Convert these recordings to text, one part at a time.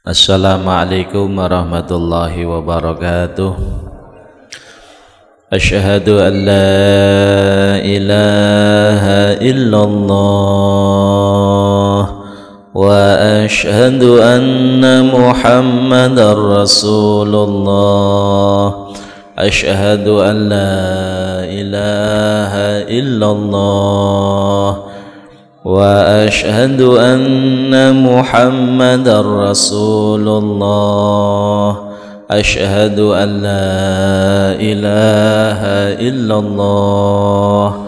Assalamualaikum warahmatullahi wabarakatuh. Asyhadu an la ilaha illallah wa asyhadu anna Muhammadar Rasulullah. Asyhadu an la ilaha illallah wa asyhadu anna Muhammadar Rasulullah. Asyhadu an la ilaha illallah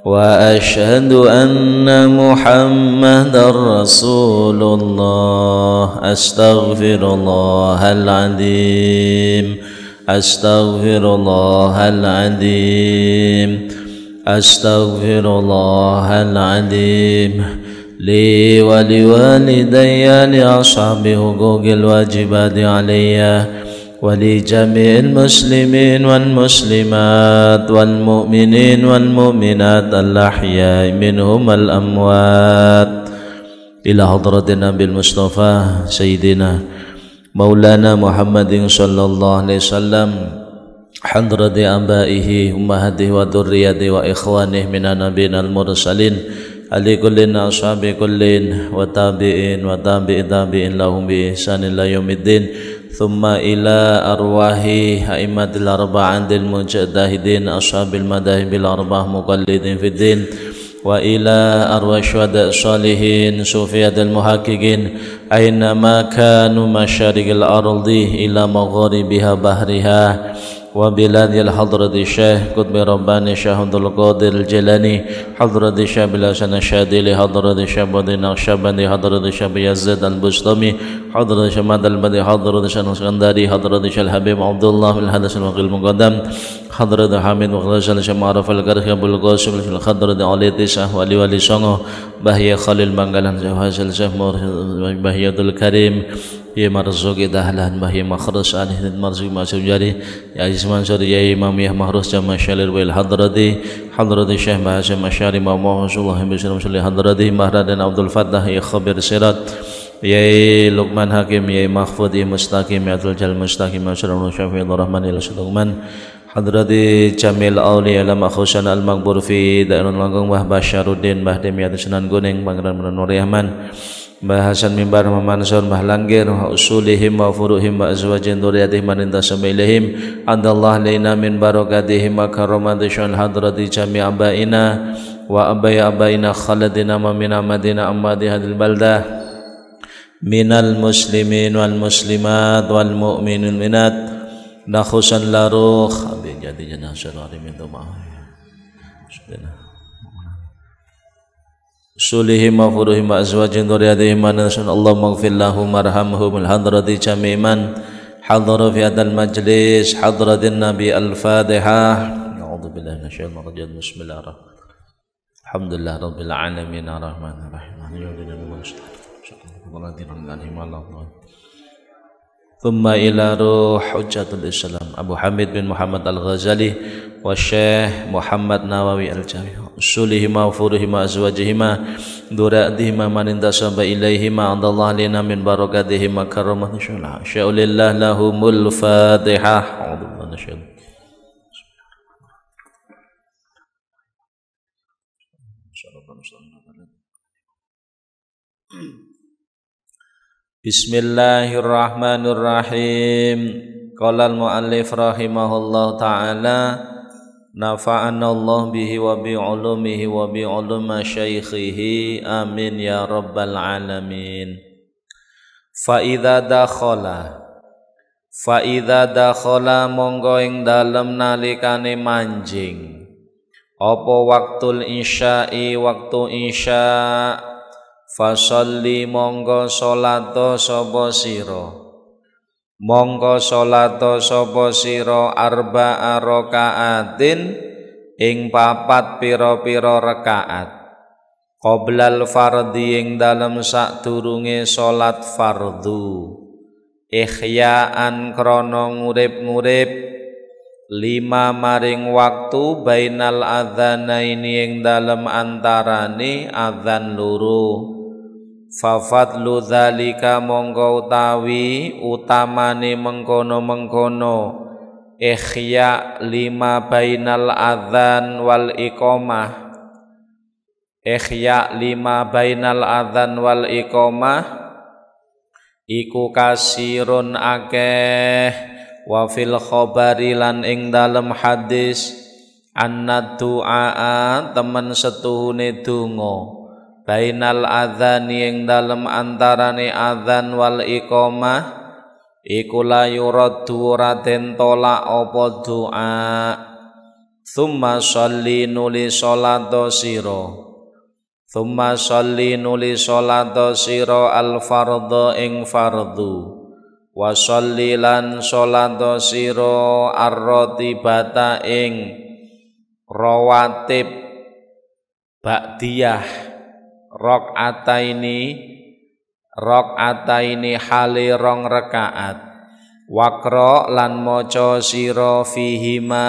wa asyhadu anna Muhammadar Rasulullah. Astaghfirullahal azim, astaghfirullahal azim, astaghfirullahaladzim li wa liwalidayya li ashabi hukukil wajibati alayya wa li jami'il muslimin wal muslimat wal mu'minin wal mu'minat al-ahya'i minhum al-amwat ila hadratin Nabil Mustafa Sayyidina Maulana Muhammadin sallallahu alaihi wasallam, hadrati abaihi ummahatihi wa dzurriyyatihi wa ikhwanihi minan nabiyyin al-mursalin ali kullin ashabi kullin wa tabi'in wa tabi'i tabi'in lahum bi ihsanin ila yaumiddin thumma ila arwahi a'immatil arba'atil mujtahidin ashabil madahibil arba'ah muqallidin fid din wa ila arwah syuhada salihin sufiyatil muhaqqiqin aina ma kanu masyariqil ardi ila magharibiha bahriha wa biladil hadrati syekh qutbi rabbani syekh Abdul Qadir Jilani hadrati syekh Bilasan Syadili hadrati syekh Badi Naqsyabandi hadrati syekh Yazid al-Bustami hadrati syekh Madal Badi hadrati syekh Iskandari hadrati syekh Habib Abdullah bin Hadas al-Waqil Muqaddam hadrati Hamid Mukhlasal syekh Ma'ruf al-Karhi Abdul Qasim syekh hadrati Aliti syekh Wali Wali Songo Bahya Khalil Banggalan syekh Hasil syekh Bahyatul Karim ya marzuqi dahlan bahya makhrus alih marzuqi masuk jari ya Aziz Mansur ya Imam ya mahrus jama syalir wal hadrati hadrati Syekh Bahasim Asyari Muhammad Rasulullah sallallahu alaihi hadrati Mahradan Abdul Fattah ya Khabir Sirat ya Luqman Hakim ya Mahfud ya Mustaqim ya Abdul Jal Mustaqim Masyarul Syafi'i Rahman ila Sulaiman hadrati Jamil Auliya Lama Khusan Al-Maghbur fi Daerun Langgung Mbah Basyaruddin Mbah Demiyat Sunan Gunung Pangeran Nur Rahman Mbah Hasan Mimbar Mansur Mbah Langgir wa usulihim wa furuhim wa azwajin dzurriyyatihim man intasabailahim andallah laina min barakatihim wa karamati syal hadrati jami' abaina wa abaina khaladina wa min amadina amadi hadil baldah minal muslimin wal muslimat wal mu'minin minat nakhusan laruh abi jadi jenah syarari minta maaf sulihim wa furuhim wa azwajin dzurriyyatihim nasun Allah maghfir lahum warhamhum al-hadrati jami'an hadara fi hadal majlis hadratin nabi al-fatihah a'udzu billahi minasyaitonir rajim bismillahirrahmanirrahim alhamdulillah rabbil alamin arrahmanir rahim thumma ila ruh hujjatul islam Abu Hamid bin Muhammad al-Ghazali wa Syekh Muhammad Nawawi al-Jami' usulihima wa furuhima azwajihima duratihima man intasaba ilaihima andallah lina min barakatihima karamah insyaallah sya'ulillah lahumul fatihah a'udzu billahi Bismillahirrahmanirrahim. Qala al-muallif rahimahullah ta'ala nafa'ana Allah bihi wa bi ulumihi wa bi ulumi syaikhihi amin ya rabbal alamin. Fa idza dakhala monggo ing dalem nalikane manjing apa waktul isya'i waktu isya' fasalli monggo salato sapa sira arba'a rakaatin ing papat pira-pira rakaat qoblal fardhi ing dalem sadurunge salat fardhu ihya'an krana ngurip-ngurip lima maring waktu bainal adzanaini ing dalem antarane adzan loro fa fadlu dzalika mongko utawi utamane mengkono-mengkono ihya lima bainal adzan wal iqamah ihya lima bainal adzan wal iqamah iku kasirun akeh wa fil khabari lan ing dalem hadis anna du'a temen setuhune donga bainal adzani ing dalem antarane adzan wal iqamah iku la yuraddu raden tolak apa doa summa sholli nuli salata sira Thumma sholli nuli sholata sira al fardha ing fardhu wa sholli lan sholata sira ar-ratibata ing rawatib ba'diyah rakaataini hale rong rakaat wakra lan maca sira fihima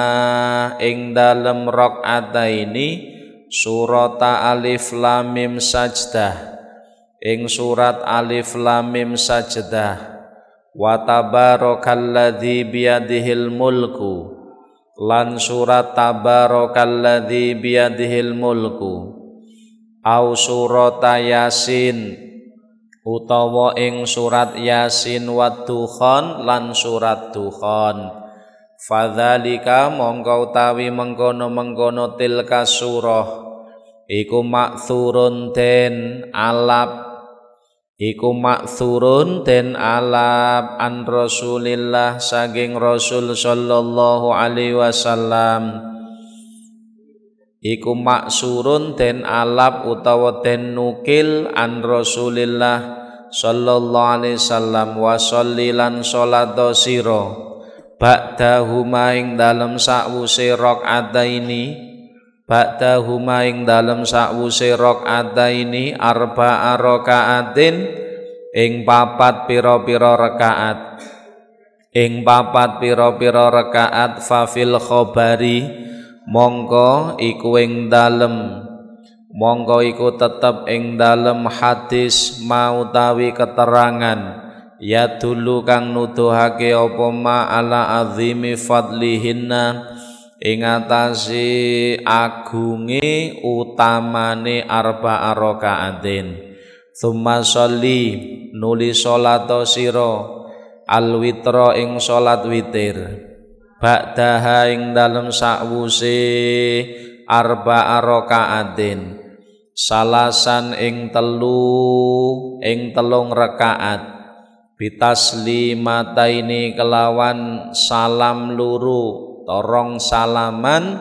ing dalem rakaataini surata alif lam mim sajdah ing surat alif lam mim sajdah wa tabarakalladzi biyadihil mulku lan surat tabarakalladzi biyadihil mulku au surata yasin utawa ing surat yasin wa dukhan lan surat dukhan fadzalika mongko utawi mengkono-mengkono tilka surah iku maksurun den alap an Rasulillah saking Rasul sallallahu alaihi wasallam iku maksurun den alap utawa den nukil an Rasulillah sallallahu alaihi wasallam wa shollilan salata sira ba'dahuma ing dalem sakwuse rakaataini arba'a rakaatin ing papat pira-pira rakaat fa fil khabari mongko iku tetep ing dalem hadis mautawi keterangan ya dulu kang nuduhake apa ma ala azimi fadlihinna ing atase agunge utamane arba'a rakaatin summa sholli nuli salata sira al witra ing salat witir ba'daha ing dalem sakwuse arba'a rakaatin salasan ing telung rakaat bitaslimataini kelawan salam luru torong salaman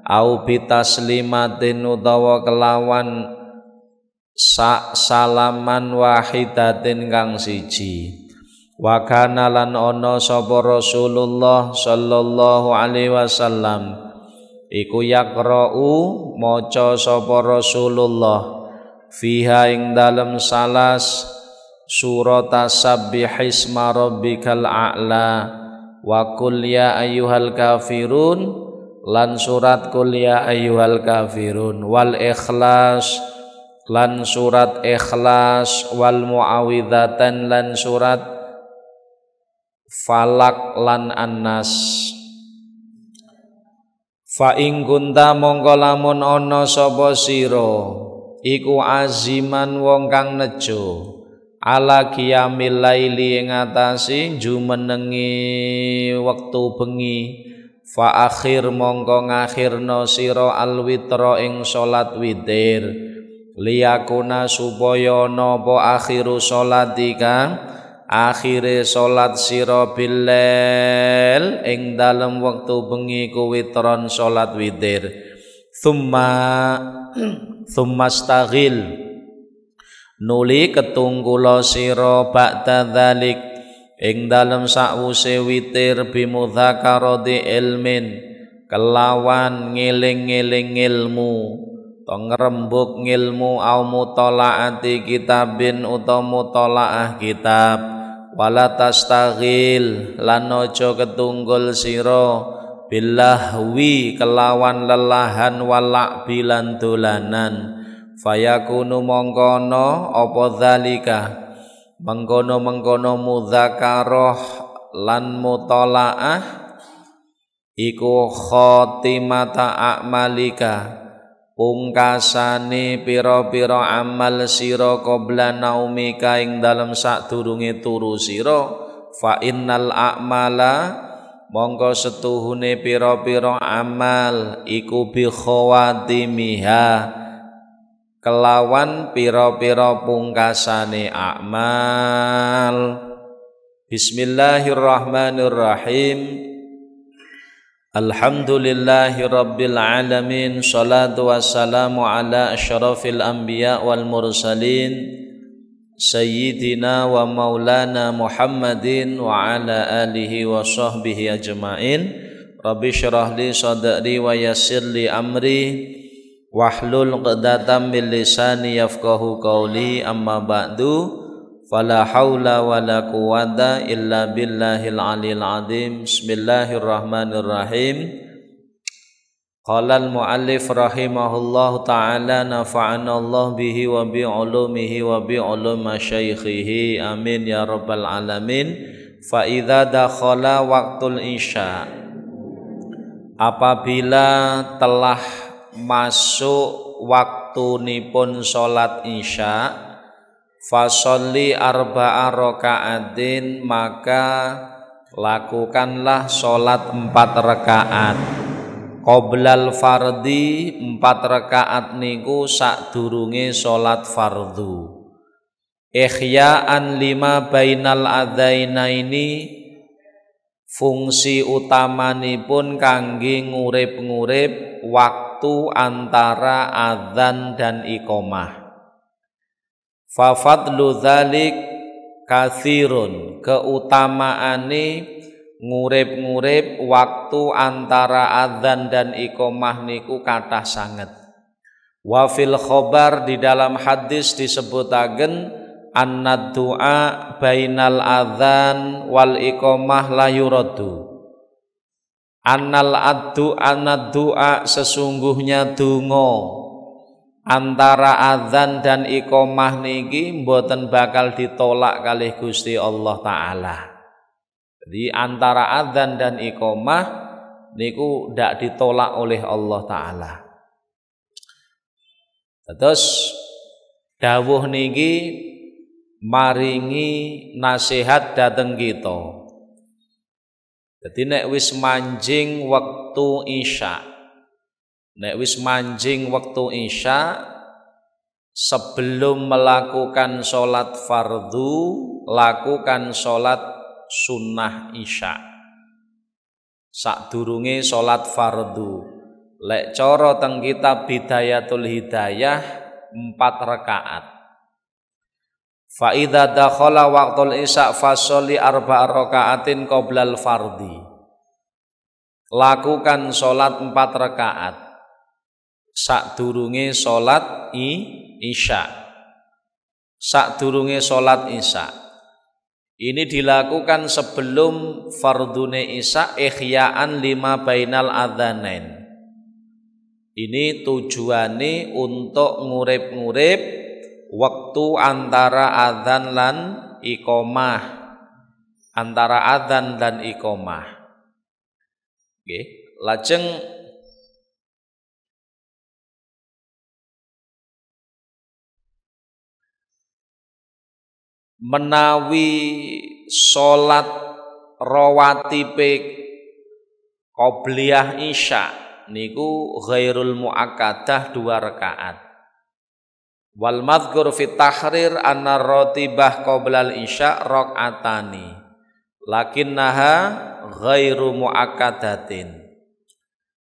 au bitaslimatin utawa kelawan salaman wahidatin kang siji wa kana lan ana sapa Rasulullah sallallahu alaihi wasallam iku yaqra'u maca sapa Rasulullah fiha ing dalem salas surat sabbihisma rabbikal a'la wa qul ya ayyuhal kafirun lan surat qul ya ayyuhal kafirun wal ikhlas lan surat ikhlas wal muawwidzatan lan surat falak lan annas fa ing kunta mongko lamun ana sapa sira iku aziman wong kang nejo ala qiyamil laili ing atase jumenengi wektu bengi fa akhir mongko ngakhirna sira al witra ing salat witir liyakuna supaya napa akhiru salatika akhire salat sira billail ing dalem wektu bengi ku witron salat witir thumma staghil nuli ketunggula sira ba'da dzalik ing dalem sakwuse witir bimudzakarati ilmin kelawan ngeling-eling ilmu to ngrembug ngilmu au mutalaati kitabin utawa mutalaah kitab wala tastaghil lan aja ketunggul sira billahwi kelawan lelahan walak bilan dolanan fayakunu mongkono apa dzalika mengkono mudzakarah lan mutalaah iku khotimata a'malika pungkasane pira-pira amal sira qabla naumika ing dalem sadurunge turu sira fa innal a'mala mongko setuhune pira-pira amal iku bi khawatimiha kelawan pira-pira pungkasane amal. Bismillahirrahmanirrahim. Alhamdulillahi rabbil alamin. Salatu wassalamu ala asyrafil anbiya wal mursalin Sayyidina wa maulana Muhammadin wa ala alihi wa sahbihi ajma'in. Rabbi syrah li sadri wa yassir li amri wahlul 'uqdatam min lisani yafqahu qawli. Amma ba'du. Fala haula wala quwata illa billahil aliyil azim. Bismillahirrahmanirrahim. Qala al-muallif rahimahullahu ta'ala nafa'ana Allah bihi wa bi ulumihi wa bi ulum masyaikhihi amin ya rabbal alamin. Fa idza dakhala waqtul isya, apabila telah masuk waktunipun salat isya, fasolli arba'a raka'atin, maka lakukanlah sholat 4 rakaat. Qoblal fardi, 4 rakaat niku sakdurunge sholat fardu. Ihya'an lima bainal adzainaini, fungsi utamanipun kangge ngurip-ngurip waktu antara adzan dan iqamah. Fa fadlu dzalik katsirun, keutamaane ngurip-ngurip waktu antara adzan dan iqamah niku kathah sanget. Wa fil khobar, di dalam hadis disebutaken annad du'a bainal adzan wal iqamah la yuraddu. Annad du'a, sesungguhnya donga antara adzan dan iqamah niki mboten bakal ditolak kalih Gusti Allah Ta'ala. Jadi antara adzan dan iqamah niku ndak ditolak oleh Allah Ta'ala. Terus dawuh niki maringi nasihat dhateng kita. Jadi nek wis manjing wektu isya, nek wis manjing waktu isya, sebelum melakukan sholat fardu, lakukan sholat sunnah isya. Sakdurunge sholat fardu, lek cara teng kitab Bidayatul Hidayah 4 rakaat. Fa idza dakhala waqtul isya fasholli 4 rakaatin qoblal fardi. Lakukan sholat 4 rakaat sakdurunge salat isya. Sakdurunge salat isya. Ini dilakukan sebelum fardune isya, ihya'an lima bainal adzanain. Ini tujuane untuk ngurip-ngurip waktu antara adzan lan iqamah. Antara adzan dan iqamah. Nggih, lajeng menawi sholat rawatibe qobliyah isya niku ghairul muakkadah 2 rakaat. Wal madhkur fit tahrir anna ratibah qoblal isya rakaatani lakinnaha ghairu muakkadatin.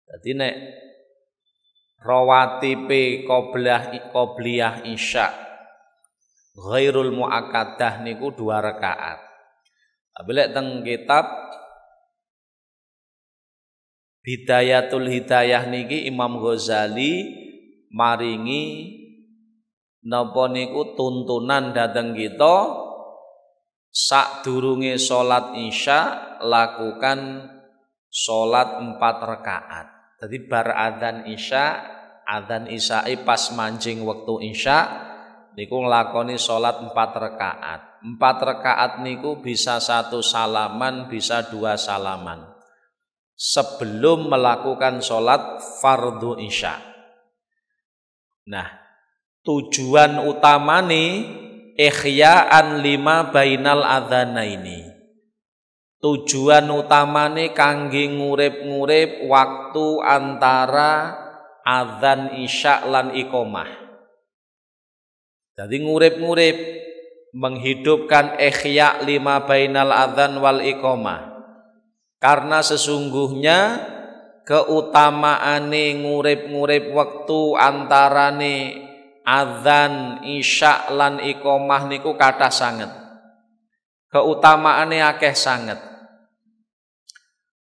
Dadi nek rawatibe qobliyah isya ghairul muakkadah niku 2 rakaat. Tapi lek teng kitab Bidayatul Hidayah niki Imam Ghazali maringi napa niku tuntunan dhateng kita sakdurunge salat isya lakukan salat 4 rakaat. Jadi bar adzan isya adzan isya'i pas mancing wektu isya niku nglakoni salat 4 rakaat. 4 rakaat niku bisa 1 salaman, bisa 2 salaman sebelum melakukan salat fardhu isya. Nah, tujuan utamane ikhya'an lima bainal adzanaini. Tujuan utamane kangge ngurip-ngurip waktu antara adzan isya lan iqomah. Jadi ngurip-ngurip menghidupkan ihya lima bainal adzan wal iqomah. Karena sesungguhnya keutamaane ngurip-ngurip waktu antarane adzan isya lan iqomah niku kathah sanget. Keutamaane akeh sanget.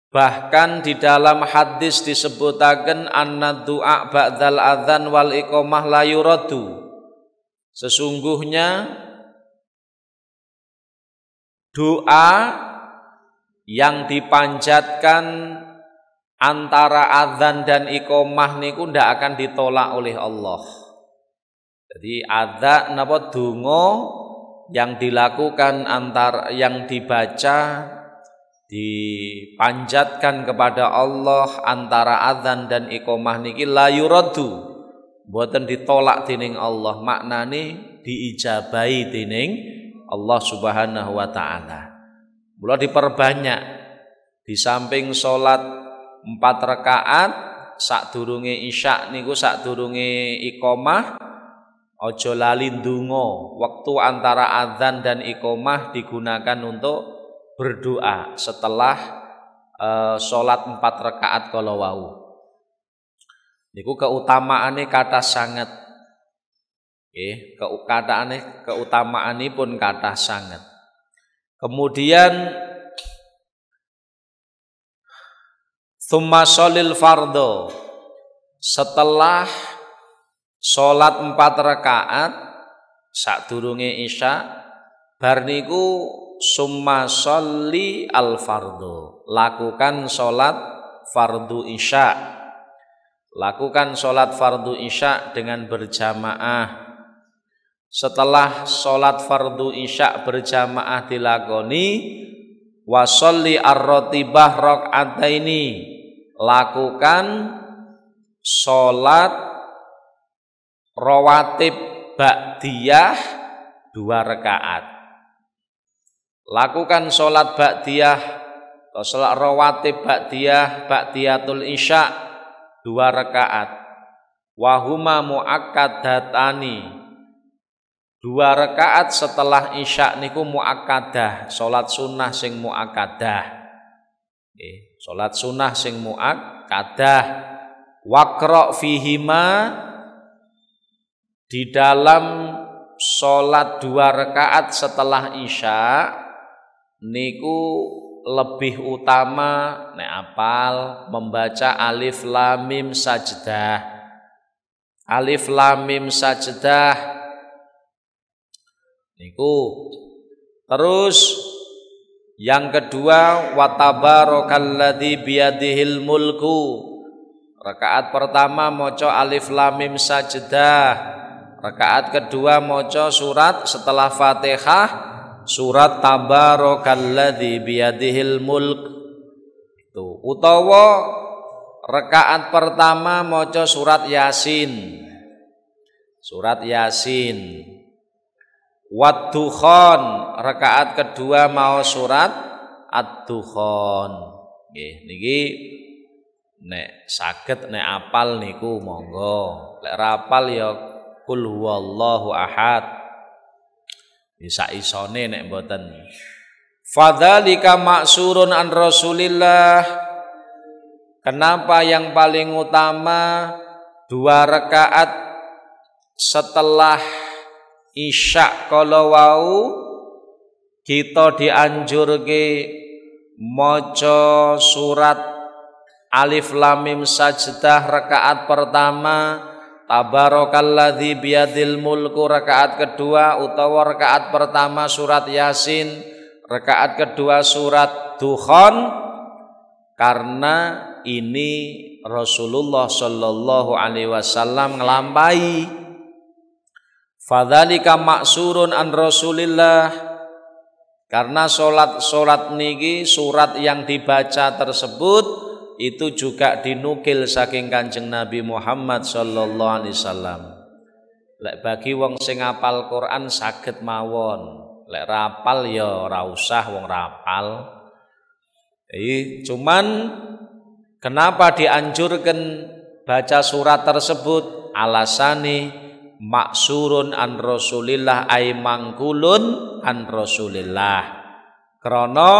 Bahkan di dalam hadis disebutaken anna du'a ba'dal adzan wal iqomah la yuradu. Sesungguhnya doa yang dipanjatkan antara adzan dan iqomah niku ndak akan ditolak oleh Allah. Jadi adzan napa donga yang dilakukan yang dibaca dipanjatkan kepada Allah antara adzan dan iqomah niki la yuradu, mboten ditolak dening Allah, maknane diijabahi dening Allah Subhanahu wa taala. Mula diperbanyak di samping salat 4 rakaat sadurunge isya niku sadurunge iqomah aja lali ndonga. Waktu antara adzan dan iqomah digunakan untuk berdoa setelah salat 4 rakaat kala wau. Niku keutamaane kathah sanget. Nggih, keutamaanipun kathah sanget. Kemudian tsumma sholil fardhu. Setelah salat 4 rakaat sadurunge isya bar niku summa sholli al fardhu, lakukan salat fardu isya. Lakukan salat fardu isya dengan berjamaah. Setelah salat fardu isya berjamaah dilakoni, wa sholli ar-ratibah rakaataini, lakukan salat rawatib ba'diyah 2 rakaat. Lakukan sholat ba'diyah atau sholat rawatib ba'diyatul isya 2 rakaat. Wahuma mu'akkadatani, 2 rakaat setelah isya niku mu'akkadah, sholat sunnah sing mu'akkadah. Sholat sunnah sing mu'akkadah. Waqra' fihima, di dalam sholat 2 rakaat setelah isya niku lebih utama nek apal membaca alif lam mim sajdah. Alif lam mim sajdah niku. Terus yang kedua wa tabarakalladzi biyadihil mulku. Rakaat pertama maca alif lam mim sajdah. Rakaat kedua maca surat setelah Fatihah surat tabarakalladzi biyadihil mulk. Itu utawa rakaat pertama maca surat Yasin. Surat Yasin. Wad-dukhan, rakaat kedua mau surat Ad-dukhan. Nggih, niki nek saged nek apal niku monggo. Lek ra apal ya Qul huwallahu ahad. Bisa isone nek mboten. Fadzalika ma'surun an Rasulillah. Kenapa yang paling utama 2 rakaat setelah isya kala wau kita dianjurke maca surat alif lam mim sajdah rakaat pertama, tabarakalladzi biyadil mulku rakaat kedua, utawa rakaat pertama surat Yasin, rakaat kedua surat Dukhan, karena ini Rasulullah sallallahu alaihi wasallam nglampahi. Fadzalika maksurun an Rasulillah, karena solat niki surat yang dibaca tersebut itu juga dinukil saking Kanjeng Nabi Muhammad sallallahu alaihi wasallam. Lek bagi wong sing apal Quran saged mawon, lek rapal ya ora usah wong rapal. Cuman kenapa dianjurkan baca surat tersebut? Alasane maksurun an Rasulillah ay mangkulun an Rasulillah. Krana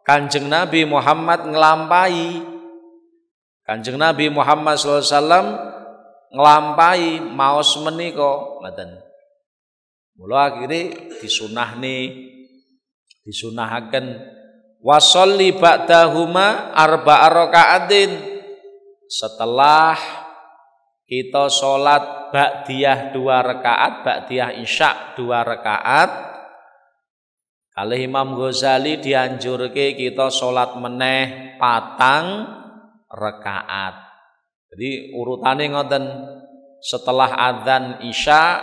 Kanjeng Nabi Muhammad nglampahi. Kanjeng Nabi Muhammad sallallahu alaihi wasallam nglampahi maos menika ngoten. Mula akhire disunahaken wasolli ba'dahuma arba'a raka'atin. Setelah kita sholat ba'diyah 2 rakaat, ba'diyah isya 2 rakaat, kalih Imam Ghazali dianjurke kita sholat meneh 4 rakaat. Jadi urutane ngoten, setelah adzan isya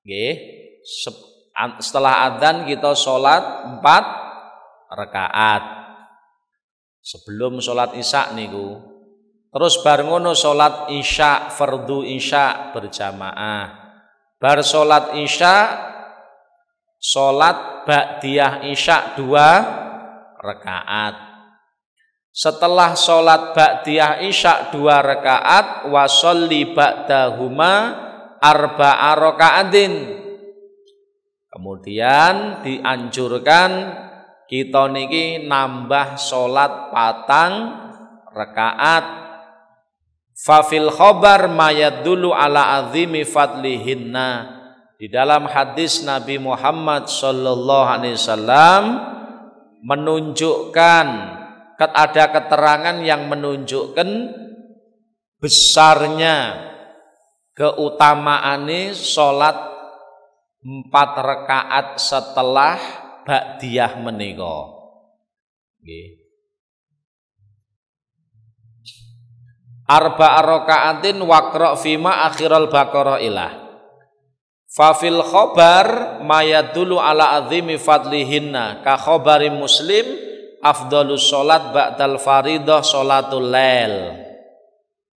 nggih, setelah adzan kita sholat 4 rakaat sebelum sholat isya niku. Terus bar ngono sholat isya fardu isya berjamaah. Bar sholat isya sholat ba'diyah isya 2 rakaat. Setelah sholat ba'diyah isya 2 rakaat wasolli ba'dahuma arba'a rakaatin. Kemudian dianjurkan kita niki nambah sholat 4 rakaat. Fafil khobar mayadulu ala azimi fadlihinna. Di dalam hadis Nabi Muhammad sallallahu alaihi wasallam menunjukkan, ada keterangan yang menunjukkan besarnya keutamaane sholat 4 rakaat setelah ba'diyah menika. Nggih. Arba'a raka'atin waqra' fima akhiral baqarah ilah. Fa fil khabar mayadulu ala azimi fadlihinna ka khabari Muslim afdhalus salat ba'dal faridah salatul lail.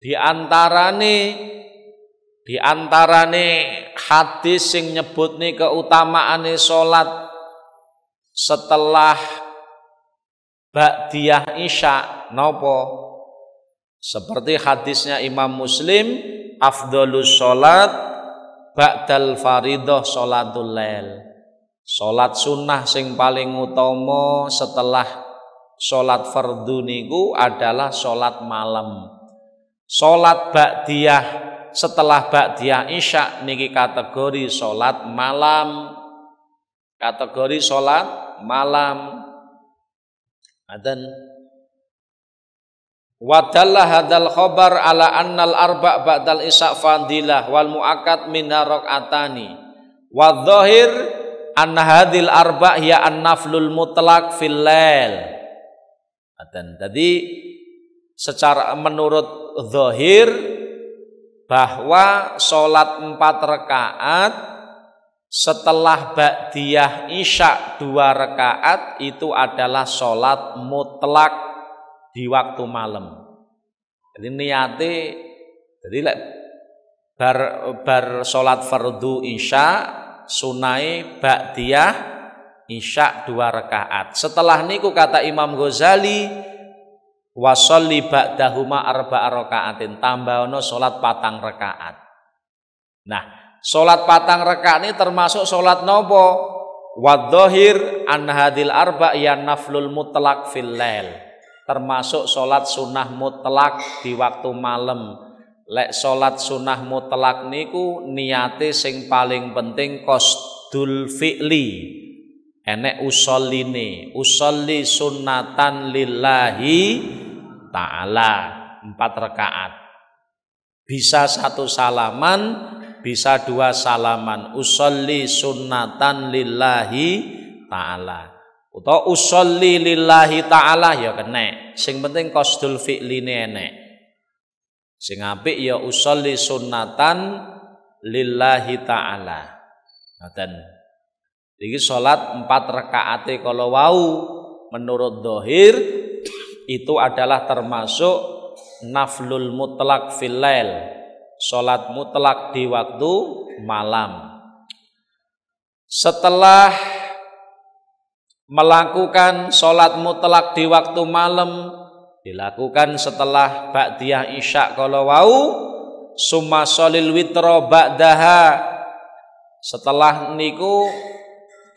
Di antarane hadis sing nyebutne keutamaane salat setelah ba'diyah isya napa? Seperti hadisnya Imam Muslim, afdhalus salat ba'dal faridah salatul lail. Salat sunnah sing paling utama setelah salat fardu niku adalah salat malam. Salat ba'diyah setelah ba'diyah isya niki kategori salat malam. Kategori salat malam. Adan wadalla hadal khabar ala annal arba' ba'dal isya fadilah wal muakkad min rak'atani. Wa dhahir anna hadil arba' hiya an-naflul mutlaq fil lail. Adan. Jadi secara menurut zahir bahwa salat 4 rakaat setelah ba'diyah isya 2 rakaat itu adalah salat mutlak di waktu malam. Jadi niate, jadi lek bar salat fardu isya sunai ba'diyah isya 2 rakaat. Setelah niku kata Imam Ghazali wasolli ba'dahuma arba'a rakaatin, tambahono salat 4 rakaat. Nah, salat 4 rakaat ini termasuk salat nopo? Wadhahir an hadil arba' ya naflul mutlaq fil lail. Termasuk salat sunnah mutlak di waktu malam. Lek salat sunnah mutlak niku niate sing paling penting qasdul fi'li. Enek usolline, usolli sunnatan lillahi ta'ala 4 rakaat. Bisa 1 salaman, bisa 2 salaman. Usolli sunnatan lillahi ta'ala. Utawa usolli lillahi ta'ala ya kena. Sing penting qasdul fi'line enek. Sing apik ya usolli sunnatan lillahi ta'ala. Ngoten. Iki salat 4 rakaate kalau wau menurut dohir itu adalah termasuk naflul mutlak fil lail. Salat mutlak di waktu malam. Setelah melakukan salat mutlak di waktu malam dilakukan setelah ba'diyah isya kalau wau summa sholil witra ba'daha, setelah niku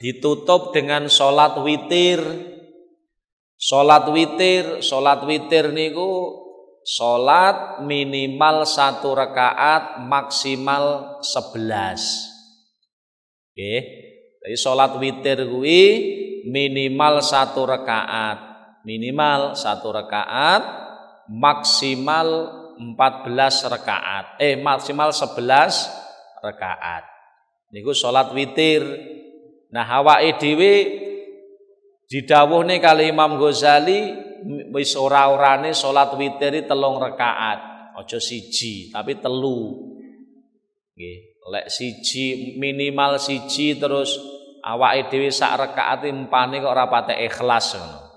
ditutup dengan salat witir. Salat witir niku salat minimal 1 rakaat maksimal 11. Nggih. Jadi salat witir kuwi minimal 1 rakaat. Minimal 1 rakaat, maksimal 14 rakaat. Maksimal 11 rakaat. Niku salat witir. Nah, awake dhewe didhawuhne kali Imam Ghazali wis ora-orane salat witir 3 rakaat. Aja 1 tapi 3. Nggih, lek 1 minimal 1 terus awake dhewe sak rakaate empane kok ora patek ikhlas ngono.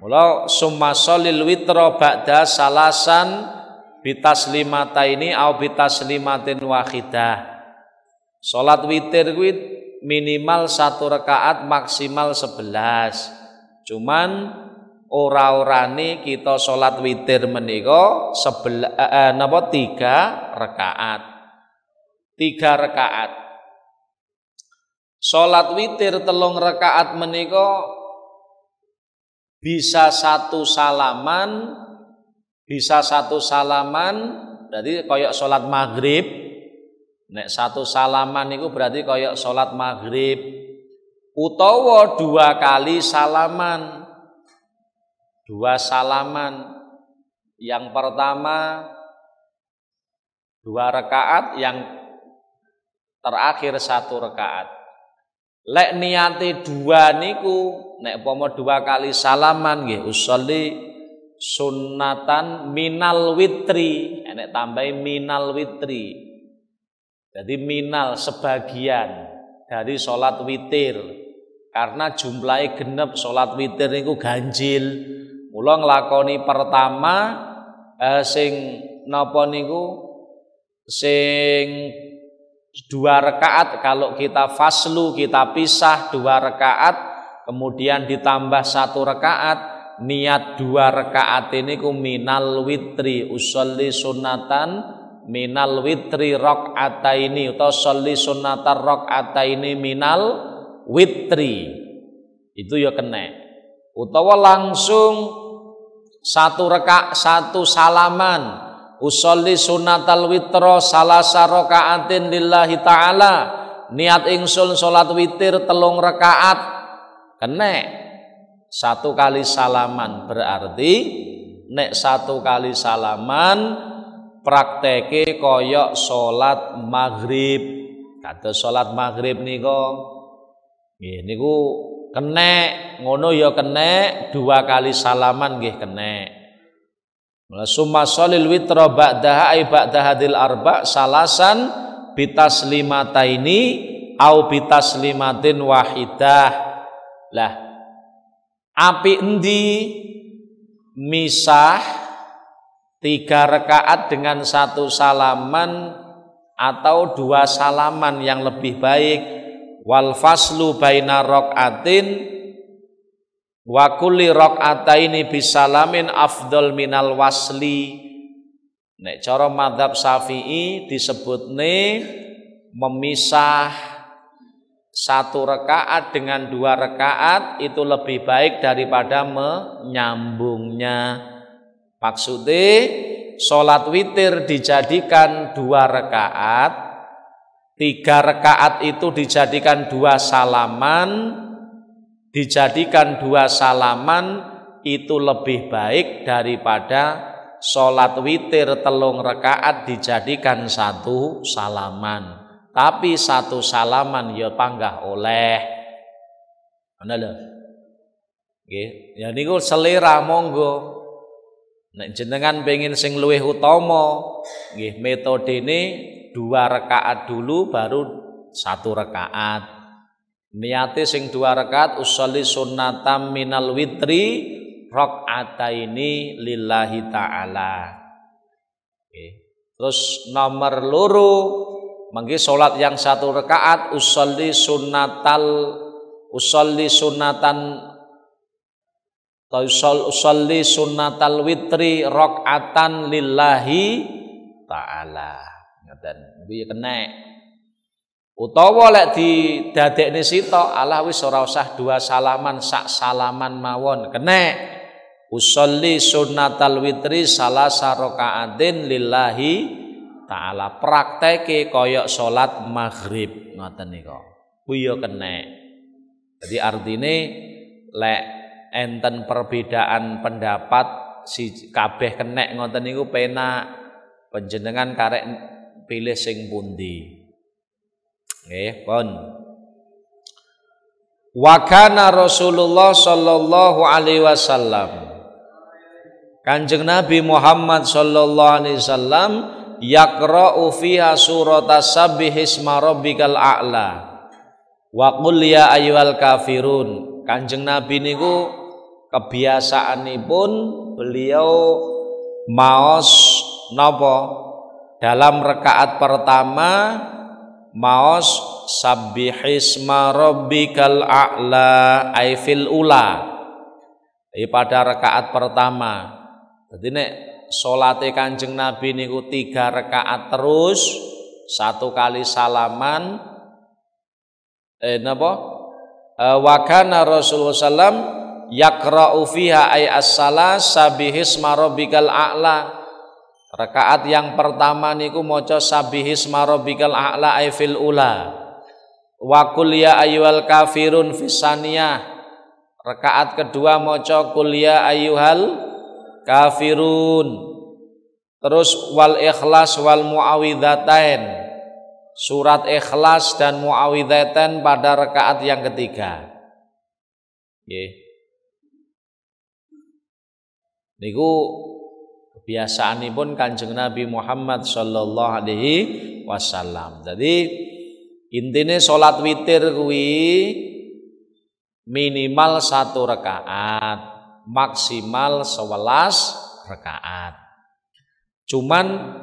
Mula summa sholil witra ba'da salasan bitaslimataini au bitaslimatin wahidah. Salat witir kuwi minimal 1 rakaat maksimal 11. Cuman ora-orane kita salat witir menika 3 rakaat. 3 rakaat. Salat witir 3 rakaat menika bisa 1 salaman, berarti koyok salat maghrib. Nek 1 salaman itu berarti koyok salat maghrib. Utawa 2 kali salaman. 2 salaman. Yang pertama 2 rakaat, yang terakhir 1 rakaat. Lek niate 2 niku nek umpama 2 kali salaman nggih usolli sunnatan minal witri, nek tambahi minal witri. Jadi minal sebagian dari salat witir. Karena jumlahe genep salat witir niku ganjil. Mula nglakoni pertama sing napa niku sing 2 rakaat, kalau kita faslu kita pisah 2 rakaat kemudian ditambah 1 rakaat, niat 2 rakaat ini ku minal witri usolli sunnatan minal witri rakaataini atau sholli sunnatan rakaataini minal witri, itu ya kena. Utawa langsung 1 rakaat 1 salaman usolli sunnatal witra salasa rakaatin lillahi ta'ala, niat ingsun salat witir 3 rakaat, kena 1 kali salaman. Berarti nek 1 kali salaman prakteke koyok salat maghrib. Kados salat maghrib niku nggih niku kena ngono ya kena 2 kali salaman nggih kena. Summa sholil witra ba'daha ay ba'da hadil arba salasan bitaslimataini au bitaslimatin wahidah. Lah api endi misah 3 rakaat dengan 1 salaman atau 2 salaman yang lebih baik. Wal faslu baina rakaatin wa kulli rakaataini bisalamin afdal minal wasli. Nek cara mazhab Syafi'i disebutne memisah 1 rakaat dengan 2 rakaat itu lebih baik daripada menyambungnya. Maksudnya sholat witir dijadikan 2 rakaat, 3 rakaat itu dijadikan 2 salaman, dijadikan 2 salaman itu lebih baik daripada sholat witir 3 rakaat dijadikan 1 salaman. Tapi 1 salaman ya panggah oleh. Mana lho? Nggih, ya niku selera monggo. Nek jenengan pengin sing luwih utama, nggih metodene 2 rakaat dulu baru 1 rakaat. Niate sing 2 rakaat usolli sunnatam minal witri rakaataini lillahi ta'ala. Nggih. Terus nomor loro mangke salat yang 1 rakaat usolli sunnatal witri rakaatan lillahi ta'ala. Ngoten kuwi kena. Utawa lek didadekne sitok Allah wis ora usah 2 salaman, sak salaman mawon kena. Usolli sunnatal witri salasa rakaatin lillahi ta'ala. Prakteke kaya salat maghrib ngoten nika. Kuwi ya kena. Jadi artine lek enten perbedaan pendapat si kabeh kenek ngoten niku penak panjenengan karek pilih sing pundi. Nggih, pun. Wa kana Rasulullah sallallahu alaihi wasallam. Kanjeng Nabi Muhammad sallallahu alaihi wasallam yaqra'u fiha surata sabbihisma rabbikal a'la wa qul ya ayyuhal kafirun. Kanjeng Nabi niku kebiasaanipun beliau maos napa dalam rakaat pertama maos sabbihisma rabbikal a'la ay fil ula pada rakaat pertama. Jadi nek salate Kanjeng Nabi niku 3 rakaat terus 1 kali salaman wa kana Rasulullah sallam yaqra'u fiha ay as-salas sabbihisma rabbikal a'la. Rakaat yang pertama niku maca sabbihisma rabbikal a'la ay fil ula. Wa qul ya ayyuhal kafirun fis saniyah. Rakaat kedua maca qul ya ayyuhal kafirun. Terus wal ikhlas wal muawwidzatain. Surat Ikhlas dan Muawwidzatain pada rakaat yang ketiga. Nggih. Niku kebiasaanipun Kanjeng Nabi Muhammad sallallahu alaihi wasallam. Jadi intine salat witir kuwi minimal 1 rakaat, maksimal 11 rakaat. Cuman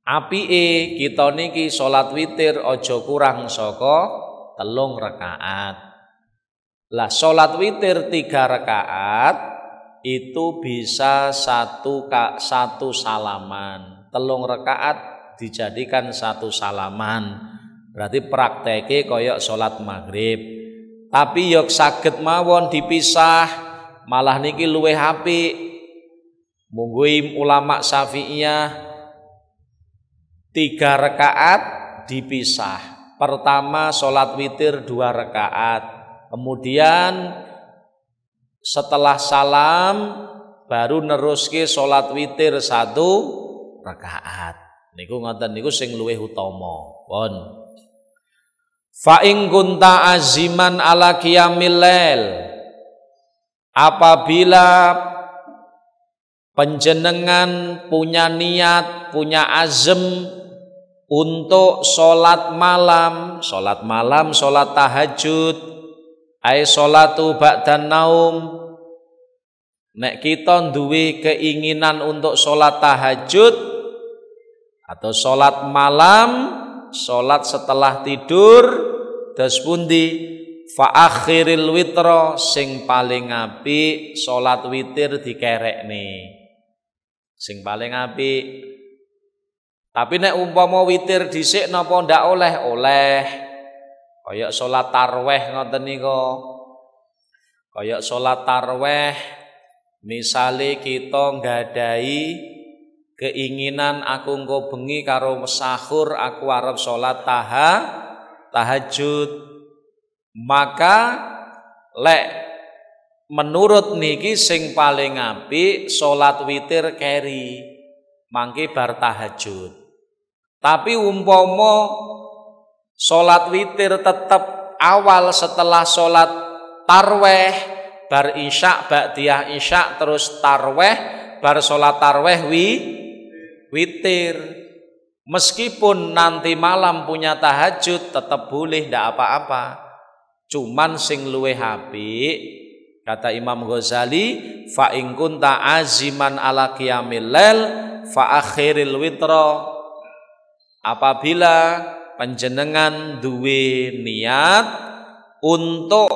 apike kita niki salat witir aja kurang saka 3 rakaat. Lah salat witir 3 rakaat itu bisa 1 salaman. 3 rakaat dijadikan 1 salaman. Berarti prakteke kaya salat maghrib. Tapi yok saged mawon dipisah, malah niki luwih apik. Mungguhi ulama Syafi'iyah 3 rakaat dipisah. Pertama salat witir 2 rakaat. Kemudian setelah salam baru neruske salat witir 1 rakaat. Niku ngoten niku sing luwih utama. Pun. Fa in kunta aziman ala qiyamil lail. Apabila panjenengan punya niat, punya azam untuk salat malam, salat tahajud, ai salatu ba'dan naum. Nek kita duwe keinginan untuk salat tahajud atau salat malam, salat setelah tidur, terus pundi? Fa akhiril witra, sing paling apik salat witir dikerekne. Sing paling apik. Tapi nek umpama witir dhisik napa ndak oleh? Kaya salat tarweh ngoten nika. Kaya salat tarweh misale kita nggadahi keinginan aku engko bengi karo sahur aku arep salat tahajud. Maka lek menurut niki sing paling apik salat witir keri mangke bar tahajud. Tapi umpama salat witir tetap awal setelah salat tarweh, bar isya, ba'diyah isya terus tarweh, bar salat tarawih witir. Meskipun nanti malam punya tahajud tetap boleh, ndak apa-apa. Cuman sing luwih apik kata Imam Ghazali, fa in kunta aziman ala qiyamil lail fa akhiril witra. Apabila panjenengan duwe niat untuk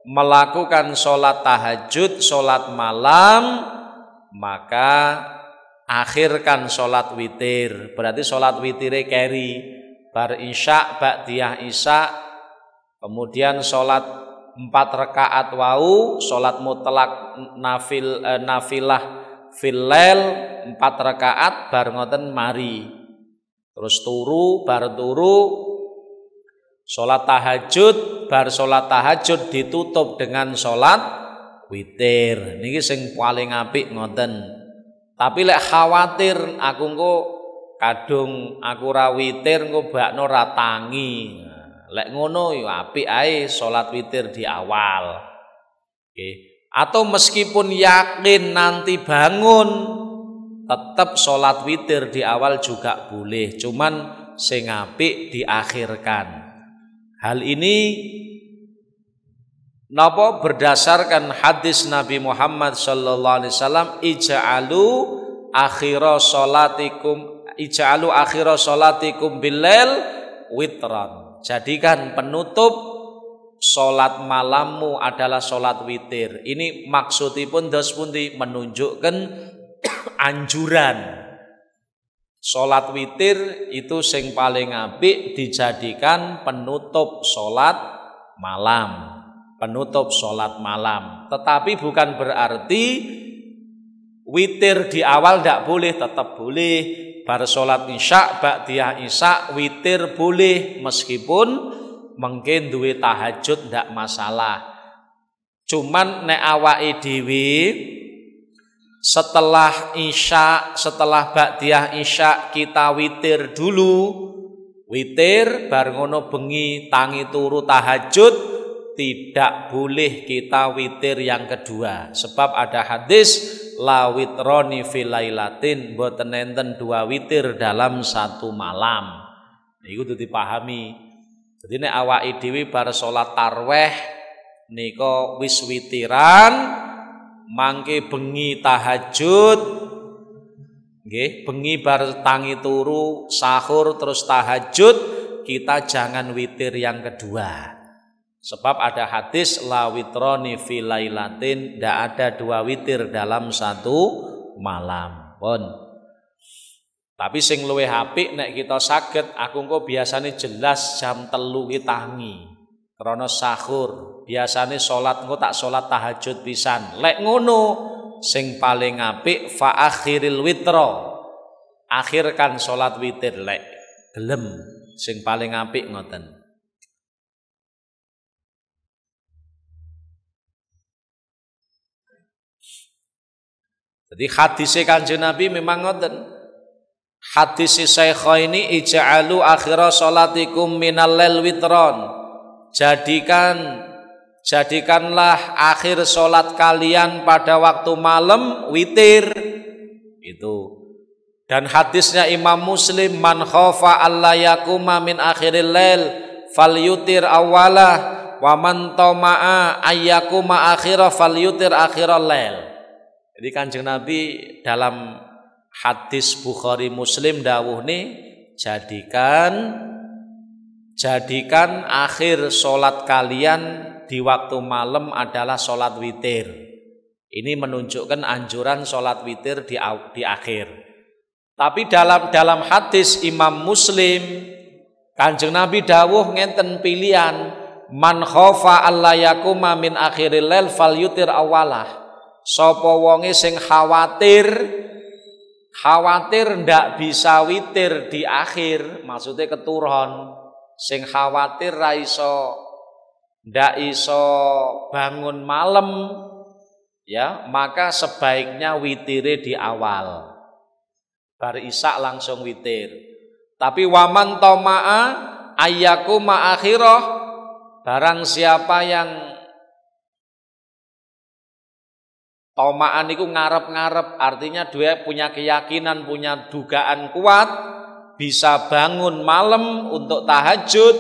melakukan sholat tahajud, sholat malam, maka akhirkan sholat witir. Berarti sholat witirnya keri bar isya, ba'diyah isya, kemudian sholat 4 rakaat wau, sholat mutlak nafilah fil lail 4 rakaat bar ngoten mari. Terus turu bar turu sholat tahajud, bar sholat tahajud ditutup dengan sholat witir. Niki sing paling apik ngoten. Tapi lek khawatir aku engko kadung aku ra witir engko bakno ra tangi. Lek ngono ya apik ae sholat witir di awal. Oke. Atau meskipun yakin nanti bangun, tetap sholat witir di awal juga boleh. Cuman sing apik diakhirkan. Hal ini napa berdasarkan hadis Nabi Muhammad sallallahu alaihi wasallam, ij'alu akhira sholatikum billail witran. Jadikan penutup sholat malammu adalah sholat witir. Ini maksudipun dos pundi, menunjukkan anjuran. Sholat witir itu sing paling apik dijadikan penutup sholat malam. Penutup sholat malam. Tetapi bukan berarti witir di awal tidak boleh, tetap boleh. Bar sholat isya, ba'diyah isya, witir boleh. Meskipun mungkin duwe tahajud tidak masalah. Cuman nek awake dhewe setelah isya, setelah ba'diyah isya kita witir dulu. Witir bar ngono bengi tangi turu tahajud, tidak boleh kita witir yang kedua. Sebab ada hadis la witroni fil lailatin, mboten enten 2 witir dalam 1 malam. Niku kudu dipahami. Jadi nek awake dhewe bar salat tarawih nika wis witiran, mangke bengi tahajud, nggih, bengi bar tangi turu sahur terus tahajud, kita jangan witir yang kedua. Sebab ada hadis la witroni fil lailatin, ndak ada 2 witir dalam 1 malam. Pun. Tapi sing luwih apik nek kita saged, aku engko biasane jelas jam 3 ki tangi. Krana sahur, biasane salat engko tak salat tahajud pisan. Lek ngono sing paling apik fa akhiril witra. Akhirkan salat witir lek gelem, sing paling apik ngoten. Jadi hadis Kanjeng Nabi memang ngoten. Hadis Syaikhaini ij'alu akhira sholatikum minal lail witron. Jadikanlah akhir sholat kalian pada waktu malam witir. Itu. Dan hadisnya Imam Muslim, man khafa alla yakuma min akhiril lail falyutir awalah wa man tama'a ayyakuma akhira falyutir akhiral lail. Jadi Kanjeng Nabi dalam hadis Bukhari Muslim dawuh nih, jadikan akhir sholat kalian di waktu malam adalah sholat witir. Ini menunjukkan anjuran sholat witir di akhir. Tapi dalam hadis Imam Muslim, Kanjeng Nabi dawuh ngenten pilihan, man khofa alla yakuma min akhiril lail falyutir awalah. Sapa wonge sing khawatir ndak bisa witir di akhir, maksudnya keturun. Sing khawatir ra iso ndak iso bangun malam, ya, maka sebaiknya witire di awal. Bar isya langsung witir. Tapi waman tama'a ayyakuma akhirah, barang siapa yang Tomaan iku ngarep-ngarep, artinya dia punya keyakinan, punya dugaan kuat, bisa bangun malam untuk tahajud,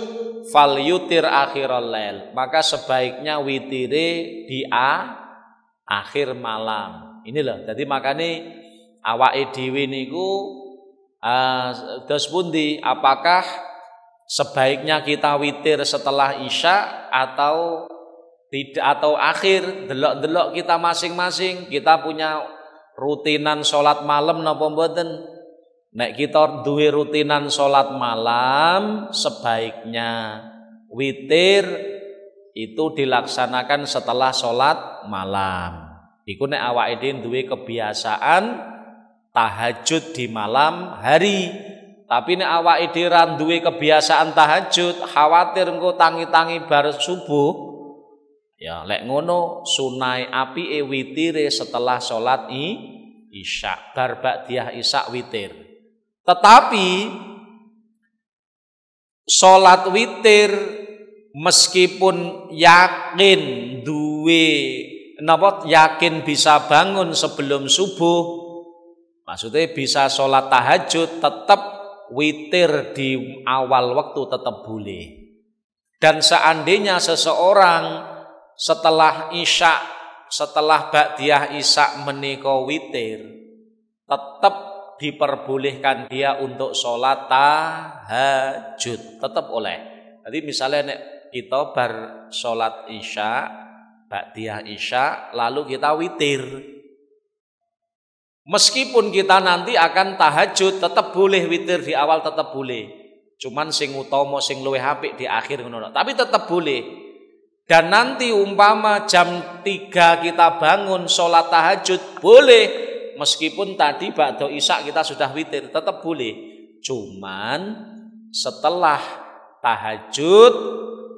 fal yutir akhiral lail. Maka sebaiknya witire di akhir malam. Ini loh, jadi makanya awake dhewe niku dos pundi, apakah sebaiknya kita witir setelah Isya atau tidak, atau akhir? Delok-delok kita masing-masing, kita punya rutinan sholat malam napa mboten? Nek kita duwe rutinan sholat malam, sebaiknya witir itu dilaksanakan setelah sholat malam. Iku nek awake dhewe duwe kebiasaan tahajud di malam hari. Tapi nek awake dhewe ra duwe kebiasaan tahajud, khawatir engko tangi-tangi bar subuh. Ya, lek ngono sunai apike witire setelah sholat Isya, bar ba'diyah Isya witir. Tetapi sholat witir meskipun yakin duwe yakin bisa bangun sebelum subuh, maksudnya bisa sholat tahajud, tetap witir di awal waktu tetap boleh. Dan seandainya seseorang setelah Isya, setelah ba'diyah Isya menika witir, tetap diperbolehkan dia untuk sholat tahajud, tetap oleh. Jadi misalnya nek kita bar sholat Isya, ba'diyah Isya, lalu kita witir, meskipun kita nanti akan tahajud, tetap boleh witir di awal, tetap boleh. Cuman sing utama, sing luwih apik di akhir ngono, tapi tetap boleh. Dan nanti umpama jam 3 kita bangun sholat tahajud, boleh. Meskipun tadi ba'da Isya kita sudah witir, tetap boleh. Cuman setelah tahajud,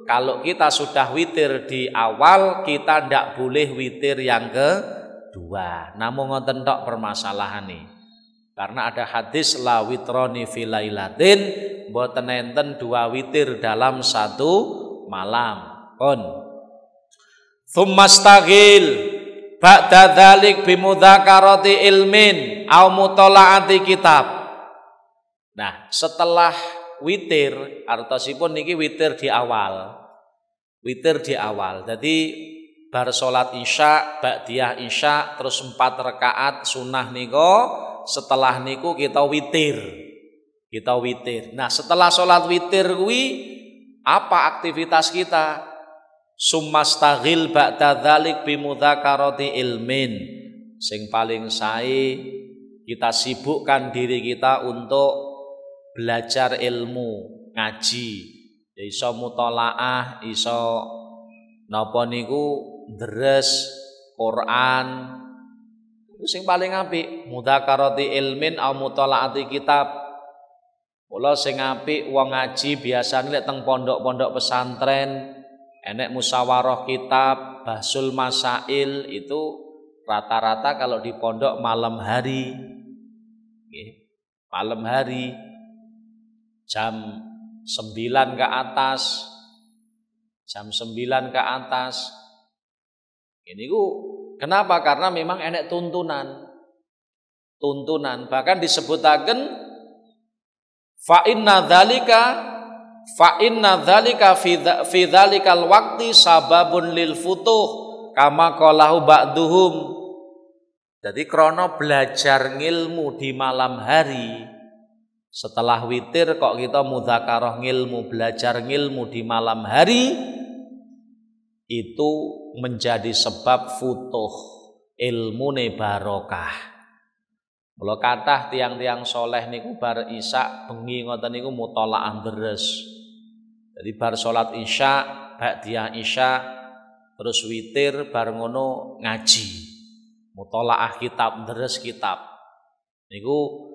kalau kita sudah witir di awal, kita ndak boleh witir yang kedua. Namun ngoten tok permasalahan nih. Karena ada hadis la witroni fi lailatin, mboten enten 2 witir dalam 1 malam. Tsummastaghil ba'da dzalik bimudzakarati ilmin au mutalaati kitab. Nah, setelah witir, artosipun niki witir di awal. Witir di awal. Jadi bar salat Isya, ba'diyah Isya, terus 4 rakaat sunnah niko, setelah niku kita witir. Kita witir. Nah, setelah salat witir kuwi apa aktivitas kita? Summastaghil ba'da dzalik bimudzakarati ilmin. Sing paling sae kita sibukkan diri kita untuk belajar ilmu, ngaji. Ya iso mutolaah, iso napa niku deres Quran. Itu sing paling apik, mudzakarati ilmin au mutolaati kitab. Kula sing apik wong ngaji biasane lek teng pondok-pondok pesantren enek musyawarah kitab, bahsul masail, itu rata-rata kalau di pondok malam hari. Malam hari jam 9 ke atas. Jam 9 ke atas. Ini kenapa? Karena memang enek tuntunan. Tuntunan, bahkan disebutaken fa inna dzalika fi dzalikal waqti sababun lil futuh kama qalahu ba'duhum. Jadi krono belajar ngilmu di malam hari, setelah witir kok kita mudzakarah ngilmu, belajar ngilmu di malam hari, itu menjadi sebab futuh, ilmune barokah. Kalau kathah tiang-tiang soleh niku bar Isya bengi ngoten niku mutolaah deres. Jadi bar salat Isya, ba'diyah Isya, terus witir bar ngono ngaji. Mutolaah kitab, deres kitab. Niku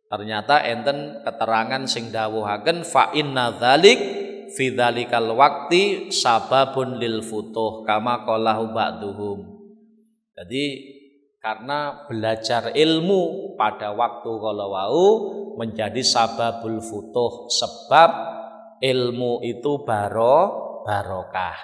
ternyata enten keterangan sing dawuhaken fa inna dzalik fi dzalikal waqti sababun lil futuh kama qalahu ba'duhum. Jadi karena belajar ilmu pada waktu kala wau menjadi sababul futuh, sebab ilmu itu barokah.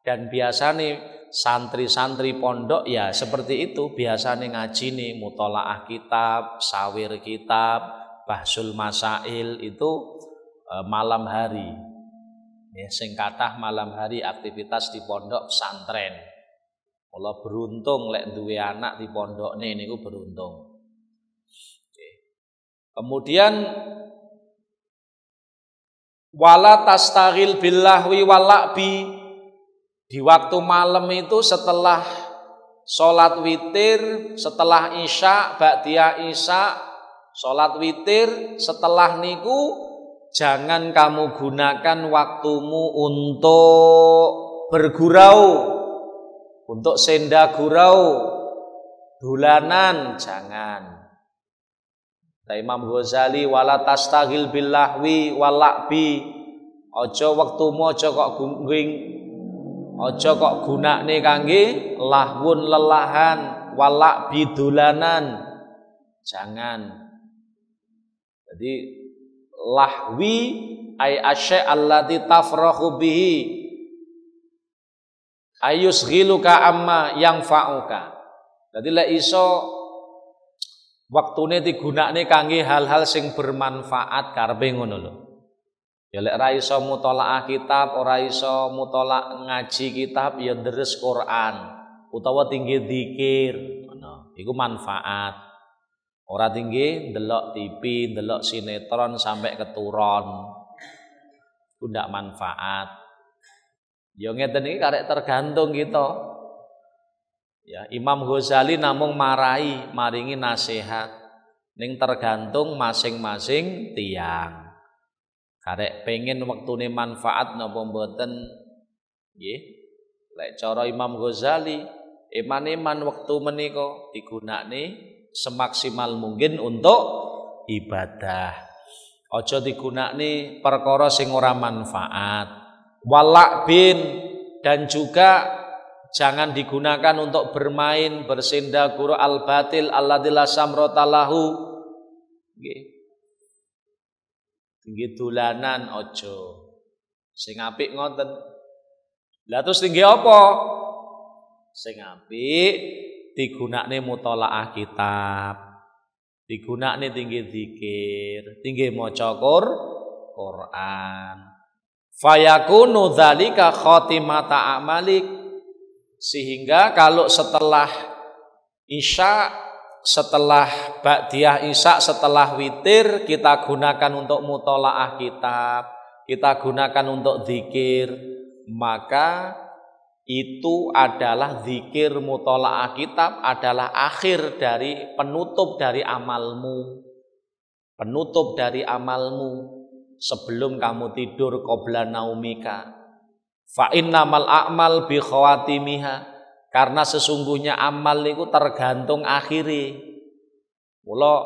Dan biasanya santri-santri pondok ya seperti itu, biasanya ngaji nih mutolaah kitab, sawir kitab, bahsul masail itu malam hari. Ya, sing kathah malam hari aktivitas di pondok pesantren. Kula beruntung lek duwe anak di pondokne niku beruntung. Oke. Kemudian wala tastaghil billahwi walakbi, di waktu malam itu setelah sholat witir, setelah isya, ba'diyah isya, sholat witir, setelah niku jangan kamu gunakan waktumu untuk bergurau, untuk senda gurau, dolanan, jangan. Imam Ghazali wala tastaghil billahwi walakbi, aja wektumu aja kok gunakne kangge lahwun lelahan, walakbi dolanan, jangan. Jadi lahwi ay asy' allati tafrahu bihi ayusghiluka amma yang fa'uka. Jadi lek iso waktune digunakne kangge hal-hal sing bermanfaat karepe ngono lho. Ya lek ora iso mutolaah kitab, ora iso mutolaah ngaji kitab, ya deres Quran utawa tinggi zikir, ngono. Iku manfaat. Ora tinggi ndelok TV, ndelok sinetron sampai keturun. Ku ndak manfaat. Ya ngeten iki karek tergantung kita. Ya, Imam Ghazali namung maringi nasihat. Ning tergantung masing-masing tiyang. Karek pengen wektune manfaat napa mboten nggih. Lek cara Imam Ghazali, eman-eman wektu menika digunakne semaksimal mungkin untuk ibadah. Aja digunakne perkara sing ora manfaat. Walak bin, dan juga jangan digunakan untuk bermain, bersenda guru al-batil alladzi la samrata lahu. Nggih. Tinggi dolanan aja. Sing apik ngoten. Lah terus tinggi apa? Sing apik digunakne mutolaah kitab. Digunakne tinggi zikir, tinggi maca Quran. Fayakunu dzalika khatimata amalik. Sehingga kalau setelah isya, setelah ba'diyah isya, setelah witir kita gunakan untuk mutolaah kitab, kita gunakan untuk zikir, maka itu adalah zikir mutolaah kitab adalah akhir dari penutup dari amalmu. Penutup dari amalmu sebelum kamu tidur qabla naumika. Fa innamal a'mal bi khawatimiha, karena sesungguhnya amal niku tergantung akhire. Mula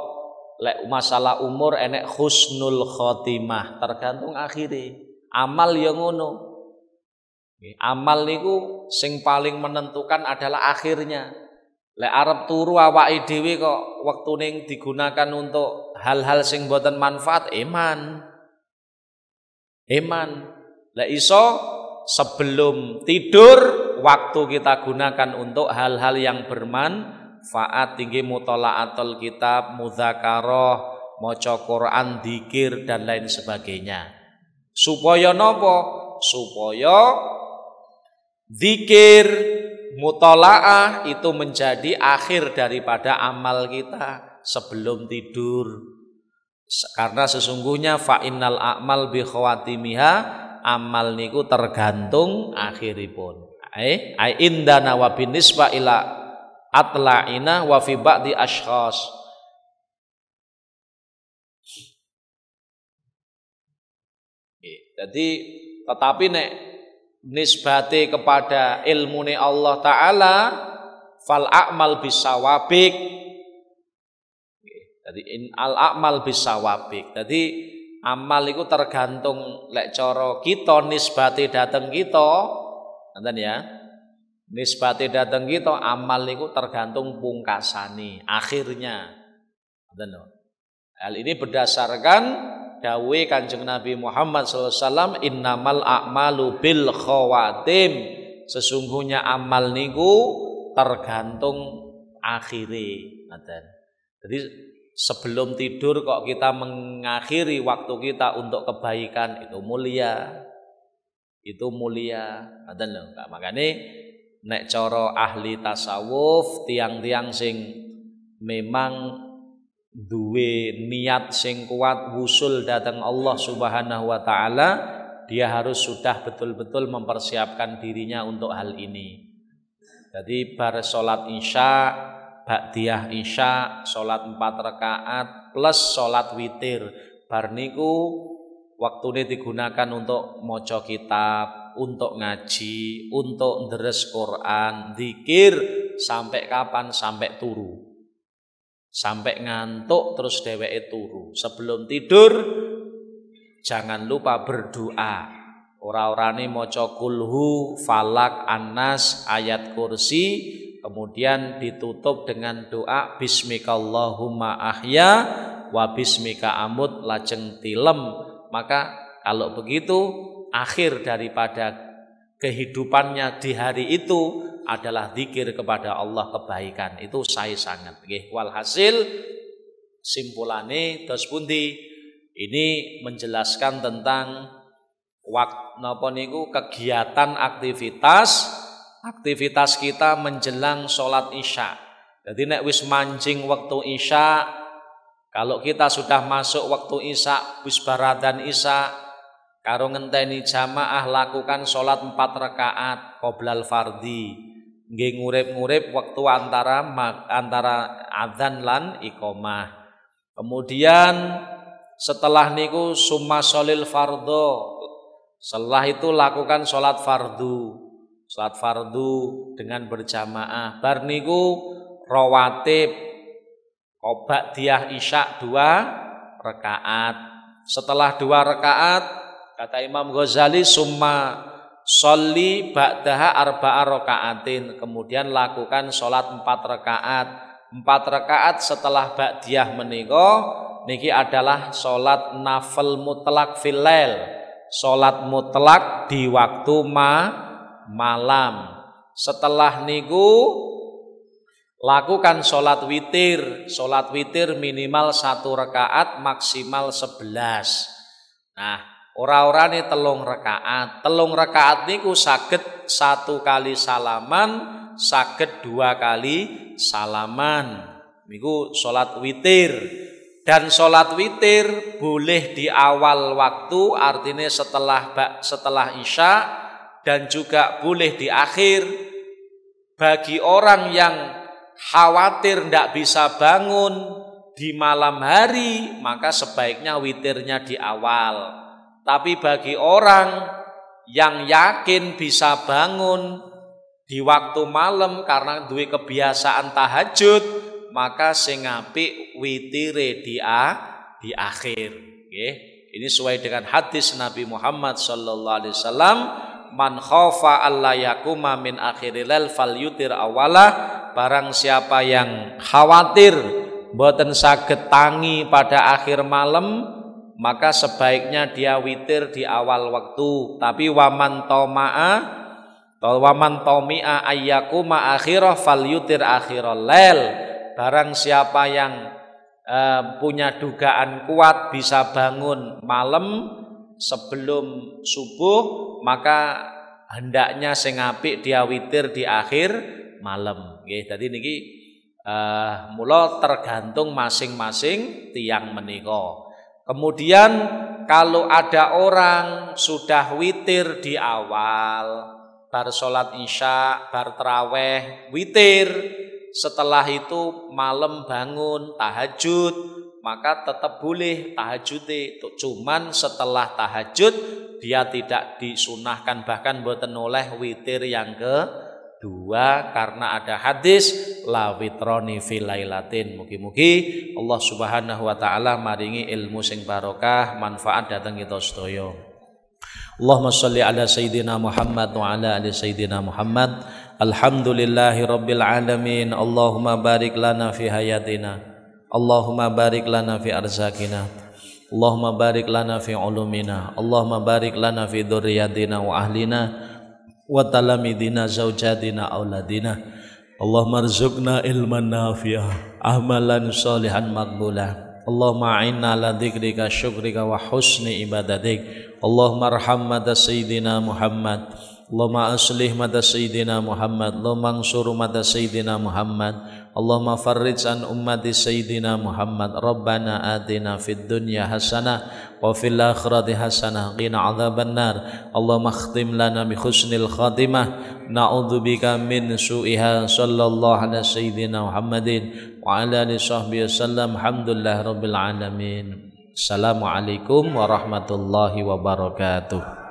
lek masalah umur enek husnul khotimah, tergantung akhire. Amal ya ngono. Amal niku sing paling menentukan adalah akhirnya. Lek arep turu awake dhewe kok wektune digunakan untuk hal-hal sing boten manfaat, eman. Lek iso sebelum tidur waktu kita gunakan untuk hal-hal yang bermanfaat, tinggi mutolaatul kitab, mudzakarah, maca Quran, dzikir dan lain sebagainya. Supaya napa? Supaya dzikir, mutolaah itu menjadi akhir daripada amal kita sebelum tidur. Karena sesungguhnya fa innal a'mal bi khawatimiha, amal niku tergantung akhiripun. Ai indana wa binisba ila atla'ina wa fi ba'di ashkhas. Jadi tetapi nek nisbate kepada ilmune Allah taala fal a'mal bisawabik. Jadi al a'mal bisawabik. Jadi amal itu tergantung lek cara kita nisbate dateng kita, ngoten ya. Nisbate dateng kita amal itu tergantung pungkasane, akhirnya. Ngoten lho. Hal ini berdasarkan dawuh Kanjeng Nabi Muhammad SAW, innamal a'malu bil khawatim, sesungguhnya amal niku tergantung akhire. Jadi sebelum tidur kok kita mengakhiri waktu kita untuk kebaikan, itu mulia. Itu mulia. Makanya nek cara ahli tasawuf, tiang-tiang sing memang duwe niat sing kuat wusul datang Allah Subhanahu wa taala, dia harus sudah betul-betul mempersiapkan dirinya untuk hal ini. Jadi bar salat Isya, ba'diyah Isya, salat 4 rakaat plus salat witir. Bar niku waktune digunakan untuk maca kitab, untuk ngaji, untuk deres Quran, zikir sampai kapan? Sampai turu. Sampai ngantuk terus dheweke turu. Sebelum tidur jangan lupa berdoa. Ora-orane maca kulhu, falak, annas, ayat kursi, kemudian ditutup dengan doa bismikallahumma ahya wa bismika amut, lajeng tilem. Maka kalau begitu akhir daripada kehidupannya di hari itu adalah zikir kepada Allah, kebaikan. Itu saya sangat nggih. Walhasil simpulane terus pundi? Ini menjelaskan tentang waktu napa niku kegiatan aktivitas kita menjelang sholat Isya. Jadi nek wis mancing waktu Isya, kalau kita sudah masuk waktu Isya, wis baradan Isya, karo ngenteni jamaah lakukan sholat 4 rakaat qoblal fardhi. Nggih ngurip-ngurip waktu antara adzan lan iqamah. Kemudian setelah niku summa sholil fardho. Setelah itu lakukan sholat fardu. Sholat fardu dengan berjamaah. Bar niku rawatib ba'diyah Isya 2 rakaat. Setelah 2 rakaat kata Imam Ghazali summa sholli ba'daha 4 rakaatin. Kemudian lakukan sholat 4 rakaat. 4 rakaat setelah ba'diyah menika niki adalah sholat nafil mutlak fil lail. Sholat mutlak di waktu malam. Setelah niku lakukan sholat witir. Sholat witir minimal 1 rakaat, maksimal 11. Nah, ora-orane 3 rakaat. 3 rakaat niku saged 1 kali salaman, saged 2 kali salaman. Niku sholat witir. Dan sholat witir boleh di awal waktu, artinya setelah Isya, dan juga boleh di akhir. Bagi orang yang khawatir tidak bisa bangun di malam hari, maka sebaiknya witirnya di awal. Tapi bagi orang yang yakin bisa bangun di waktu malam karena duwe kebiasaan tahajud, maka sing apik witire di akhir. Nggih. Ini sesuai dengan hadis Nabi Muhammad sallallahu alaihi wasallam, man khafa alla yakuma min akhiril lail falyutir awalah. Barang siapa yang khawatir mboten saged tangi pada akhir malam, maka sebaiknya dia witir di awal waktu. Tapi waman tomi'a ayyakuma akhirah falyutir akhiral lail. Barang siapa yang punya dugaan kuat bisa bangun malam sebelum subuh, maka hendaknya sing apik dia witir di akhir malam. Nggih, dadi niki mula tergantung masing-masing tiang menika. Kemudian kalau ada orang sudah witir di awal, bar salat Isya, bar tarawih, witir. Setelah itu malam bangun tahajud, maka tetap boleh tahajud. Cuman setelah tahajud dia tidak disunahkan, bahkan mboten oleh witir yang kedua, karena ada hadis la witroni fil lailatin. Mugi-mugi Allah Subhanahu wa taala maringi ilmu sing barokah, manfaat dateng kita sedaya. Allahumma sholli ala sayyidina Muhammad wa ala ali sayyidina Muhammad. Alhamdulillahi rabbil alamin. Allahumma barik lana fi hayatina. Allahumma barik lana fi arzakina. Allahumma barik lana fi ulumina. Allahumma barik lana fi dzurriyyatina wa ahlina wa talamidina zawjatina auladina. Allahumma arzuqna ilman nafi'ah, amalan sholihan maqbulah. Allahumma a'inna ala dzikrika syukrika wa husni ibadatik. Allahumma arham mata sayyidina Muhammad. Allahumma aslih mata sayyidina Muhammad. Allahumma ansur mata sayyidina Muhammad. Allahumma farrij an ummati sayyidina Muhammad. Rabbana atina fid dunya hasanah wa fil akhirati hasanah qina adzabannar. Allahumma khtim lana bi husnil khatimah. Na'udzubika min su'iha. Sallallahu ala sayyidina Muhammadin wa ala alihi sahbihi wasallam. Alhamdulillah rabbil alamin. Assalamualaikum warahmatullahi wabarakatuh.